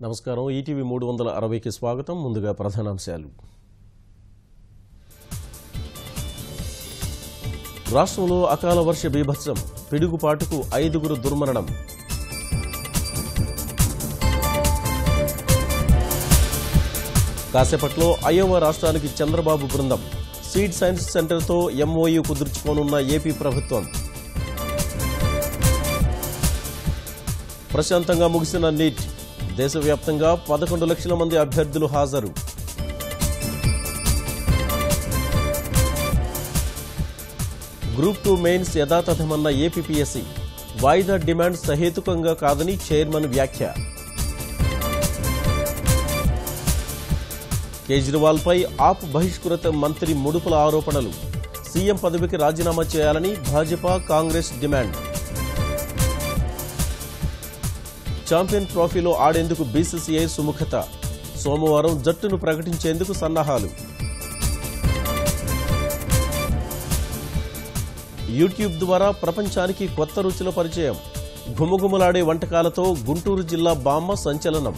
నమస్కారం. ఈటీవీ 360కి స్వాగతం. ముందుగా ప్రధానాంశాలు. రాష్ట్రంలో అకాల వర్ష బీభత్సం, పిడుగుపాటుకు 5 దుర్మరణం. కాసేపట్లో అయోవా రాష్ట్రానికి చంద్రబాబు బృందం. సీడ్ సైన్స్ సెంటర్తో ఎంఓయూ కుదుర్చుకోనున్న ఏపీ ప్రభుత్వం. ప్రశాంతంగా ముగిసిన నీట్. దేశవ్యాప్తంగా 11 లక్షల మంది అభ్యర్థులు హాజరు. గ్రూప్ 2 మెయిన్స్ యథాతథమన్న ఏపీపీఎస్సీ. వాయిదా డిమాండ్ సహేతుకంగా కాదని చైర్మన్ వ్యాఖ్య. కేజ్రీవాల్పై ఆప్ బహిష్కృత మంత్రి ముడుపుల ఆరోపణలు. సీఎం పదవికి రాజీనామా చేయాలని భాజపా, కాంగ్రెస్ డిమాండ్. ఛాంపియన్ ట్రోఫీలో ఆడేందుకు బీసీసీఐ సుముఖత. సోమవారం జట్టును ప్రకటించేందుకు సన్నాహాలు. యూట్యూబ్ ద్వారా ప్రపంచానికి కొత్త రుచుల పరిచయం. ఘుమఘుమలాడే వంటకాలతో గుంటూరు జిల్లా బామ్మ సంచలనం.